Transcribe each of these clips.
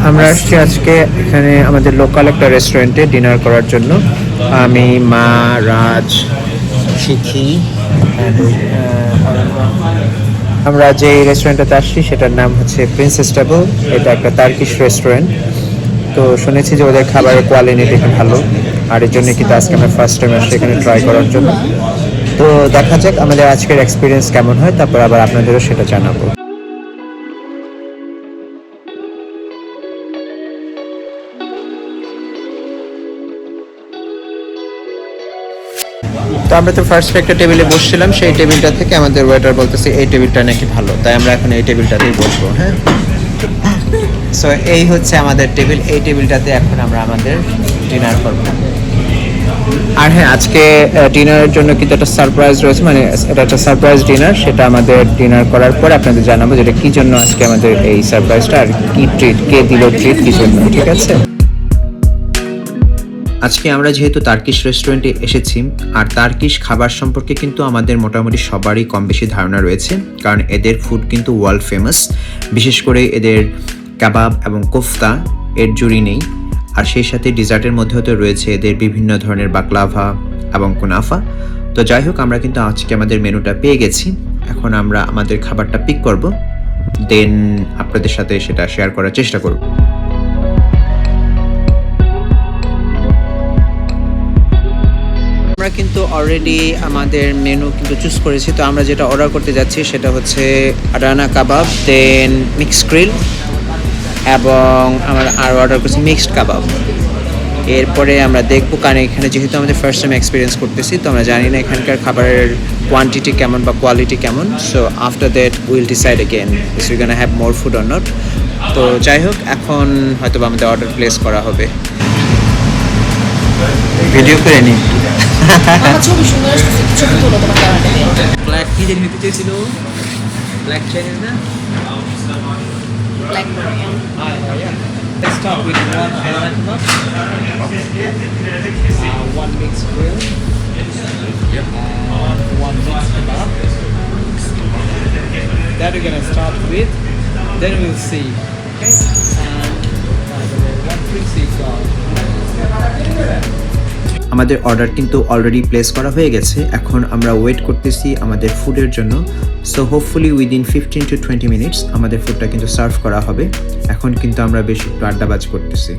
আমরা আসছি আজকে এখানে আমাদের লোকাল একটা রেস্টুরেন্টে ডিনার করার জন্য। আমি, মা, রাজ, শিখি and, আমরা যে রেস্টুরেন্টটাতে আসছি সেটার নাম হচ্ছে প্রিন্সেস টেবল। এটা একটা টার্কিশ রেস্টুরেন্ট। তো শুনেছি যে ওদের খাবারের কোয়ালিটি ভালো, আর এর জন্য কিন্তু আজকে আমরা ফার্স্ট টাইম আসছি এখানে ট্রাই করার জন্য। তো দেখা যাক আমাদের আজকের এক্সপিরিয়েন্স কেমন হয়, তারপর আবার আপনাদেরও সেটা জানাবো। তো আমরা তো ফার্স্ট একটা টেবিলে বসছিলাম, সেই টেবিলটা থেকে আমাদের ওয়েটার বলতেছে এই টেবিলটা নাকি ভালো, তাই আমরা এখন এই টেবিলটাতেই বসবো। হ্যাঁ, সো এই হচ্ছে আমাদের টেবিল। এই টেবিলটাতে এখন আমরা আমাদের ডিনার করবো। আর হ্যাঁ, আজকে ডিনারের জন্য কিন্তু একটা সারপ্রাইজ রয়েছে, মানে এটা একটা সারপ্রাইজ ডিনার। সেটা আমাদের ডিনার করার পর আপনাদের জানাবো যেটা কি জন্য আজকে আমাদের এই সারপ্রাইজটা, আর কি ট্রিট, কে দিল ট্রিট, কি জন্য। ঠিক আছে, আজকে আমরা যেহেতু টার্কিশ রেস্টুরেন্টে এসেছি, আর টার্কিশ খাবার সম্পর্কে কিন্তু আমাদের মোটামুটি সবারই কম বেশি ধারণা রয়েছে, কারণ এদের ফুড কিন্তু ওয়ার্ল্ড ফেমাস। বিশেষ করে এদের কাবাব এবং কোফতা এর জুড়ি নেই। আর সেই সাথে ডিজার্টের মধ্যেও তো রয়েছে এদের বিভিন্ন ধরনের বাকলাভা এবং কুনাফা। তো যাই হোক, আমরা কিন্তু আজকে আমাদের মেনুটা পেয়ে গেছি। এখন আমরা আমাদের খাবারটা পিক করব, দেন আপনাদের সাথে সেটা শেয়ার করার চেষ্টা করব। আমরা কিন্তু অলরেডি আমাদের মেনু কিন্তু চুজ করেছি। তো আমরা যেটা অর্ডার করতে যাচ্ছি সেটা হচ্ছে আডানা কাবাব, দেন মিক্সড গ্রিল, এবং আমরা আর অর্ডার করছি মিক্সড কাবাব। এরপরে আমরা দেখবো, কারণ এখানে যেহেতু আমাদের ফার্স্ট টাইম এক্সপিরিয়েন্স করতেছি, তো আমরা জানি না এখানকার খাবারের কোয়ান্টিটি কেমন বা কোয়ালিটি কেমন। So after that will decide again is we gonna have more food or not. তো যাই হোক, এখন হয়তো আমাদের অর্ডার প্লেস করা হবে। ভিডিও করে নিই। ছবি সুন্দর আসছে, ছবি তুলো তোমার ক্যামেরাটা দিয়ে। ব্ল্যাক কি যে নিতে চেয়েছিল, ব্ল্যাক চাইনিজ না, black let's start with one banana kebab, one mixed grill, and one mixed kebab. That we're gonna start with, then we'll see. Okay, and one free cigar. আমাদের অর্ডার কিন্তু already place করা হয়ে গেছে। এখন আমরা wait করতেছি আমাদের ফুডের জন্য। So hopefully within 15 to 20 minutes আমাদের ফুডটা কিন্তু সার্ভ করা হবে। এখন কিন্তু আমরা বেশ একটু আড্ডাবাজ করতেছি।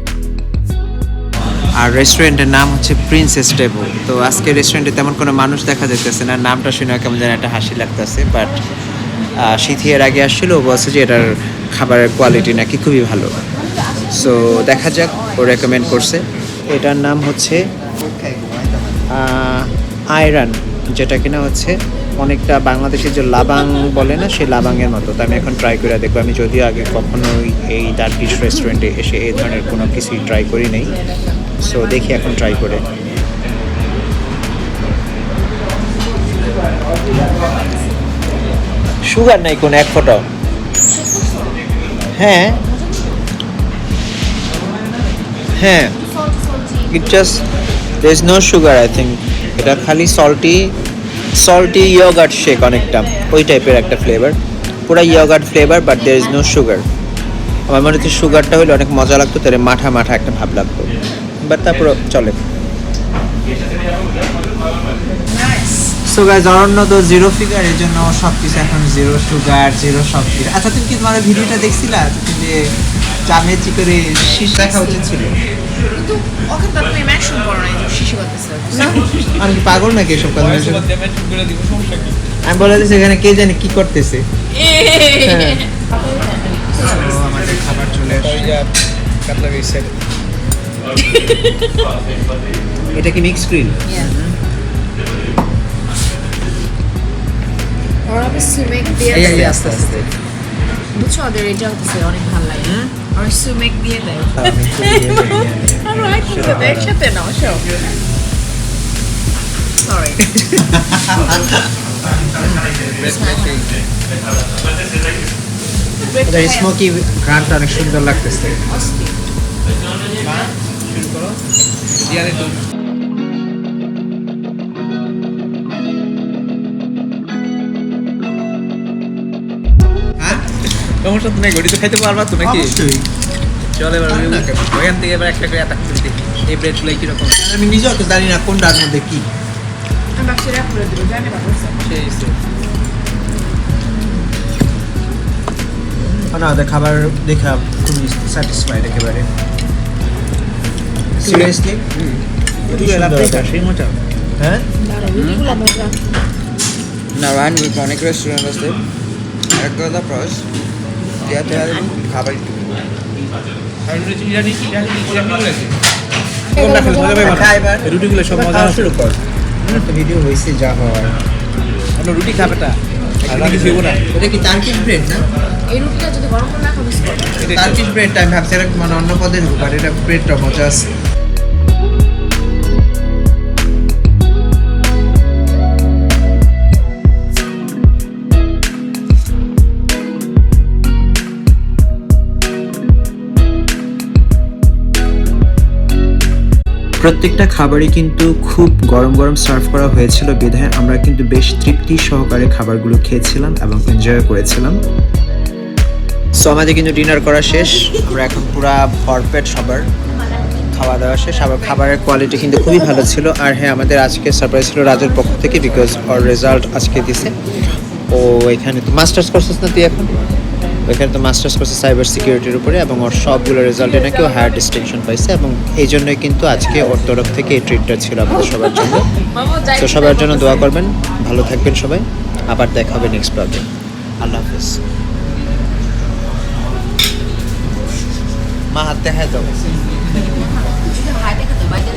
আর রেস্টুরেন্টের নাম হচ্ছে প্রিন্সেস টেবল। তো আজকে রেস্টুরেন্টে তেমন কোনো মানুষ দেখা যেতেছে না, নামটা শুনে কেমন যেন একটা হাসি লাগতেছে। বাট শীতি এর আগে আসছিল, ও বলছে যে এটার খাবারের কোয়ালিটি নাকি খুবই ভালো। সো দেখা যাক, ও রেকমেন্ড করছে। এটার নাম হচ্ছে আয়রান, যেটা কিনা হচ্ছে অনেকটা বাংলাদেশের যে লাবাং বলে না, সেই লাবাংয়ের মতো। তো আমি এখন ট্রাই করে দেখবো। আমি যদিও আগে কখনোই এই টার্কিশ রেস্টুরেন্টে এসে এই ধরনের কোনো কিছুই ট্রাই করি নাই। সো দেখি এখন ট্রাই করে। সুগার নাই কোনো এক ফোঁটাও। হ্যাঁ হ্যাঁ, it just there is no sugar I think. এটা খালি সল্টি ইয়োগার্ট শেক, অনেকটা ওই টাইপের একটা ফ্লেভার, পুরো yogurt flavour, but there is no sugar. আমার মনে হচ্ছে সুগারটা হলে অনেক মজা লাগতো, তাহলে মাঠা মাঠা একটা ভাব লাগতো, বাট তারপর চলে। সো গাইস, অরণ্য তো জিরো ফিগার, এর জন্য সব কিছু এখন জিরো সুগার, জিরো সব কিছু। আচ্ছা, তুমি কি তোমার ভিডিওটা দেখছিলা যে চামেচি করে শীষ দেখা উচিত ছিল? কিন্তু ওখানে তো তুমি মেনশন করো না যে শিশু করতেছে না, আমি কি পাগল নাকি এসব কথা? সমস্যা কি? আমি বলে দিচ্ছি এখানে কে জানে কি করতেছে। আমাদের খাবার চলে আসছে। কাতলা গেছে। এটা কি মিক্স গ্রিল? ওরা সুমেক দিয়ে এই আস্তে আস্তে বুঝছো, ওদের এটা হচ্ছে অনেক ভালো লাগে। আর সুমেক দিয়ে দেয়। আর একসাথে একসাথে নাও সব। সরি। এটা স্মোকি ঘ্রাণটা অনেক সুন্দর লাগতেছে। সমস্যা তো নাই, গড়ি তো খাইতে পারবা তো নাকি? অবশ্যই। চলে এবার ওইখান থেকে এবার একটা করে অ্যাটাক করে দেখি এই ব্রেডগুলো কীরকম আমি নিজেও তো জানি না কোনটার মধ্যে কি আমি ভাবছি র্যাপ করে দেবো জানি বা বলছে সেই না ওদের খাবার দেখা খুবই স্যাটিসফাইড একেবারে সিরিয়াসলি সেই মজা হ্যাঁ রুটিগুলো মজা নারায়ণ উইথ অনেক রেস্টুরেন্ট আছে একটা কথা প্রাইস দেওয়াতে খাবার রুটিগুলো সব মজা শুরু কর তো ভিডিও হয়েছে যা হওয়ার রুটি খাবেটা কিছু না এটা কি টার্কিশ ব্রেড না এই রুটিটা যদি গরম করে রাখো মিস করবে টার্কিশ ব্রেড আমি ভাবছি এটা মানে অন্য পদের বাট এটা ব্রেডটা মজা আছে প্রত্যেকটা খাবারই কিন্তু খুব গরম গরম সার্ভ করা হয়েছিল বিধায় আমরা কিন্তু বেশ তৃপ্তি সহকারে খাবারগুলো খেয়েছিলাম এবং এনজয় করেছিলাম সো আমাদের কিন্তু ডিনার করা শেষ আমরা এখন পুরা ভরপেট সবার খাওয়া দাওয়া শেষ আবার খাবারের কোয়ালিটি কিন্তু খুবই ভালো ছিল আর হ্যাঁ আমাদের আজকে সারপ্রাইজ ছিল রাজুর পক্ষ থেকে বিকজ ওর রেজাল্ট আজকে দিছে ও এখানে তো মাস্টার্স করছিস না তুই এখন ওইখানে তো মাস্টার্স করছে সাইবার সিকিউরিটির উপরে এবং ওর সবগুলো রেজাল্টে নাকি ও হায়ার ডিস্টিংশন পাইছে এবং এই জন্যই কিন্তু আজকে ওর তরফ থেকে এই ট্রিটটা ছিল আমাদের সবার জন্য তো সবার জন্য দোয়া করবেন ভালো থাকবেন সবাই আবার দেখা হবে নেক্সট ব্লগে আল্লাহ হাফেজ মা হাত দেখায় দাও হাতে খেতে বাইরে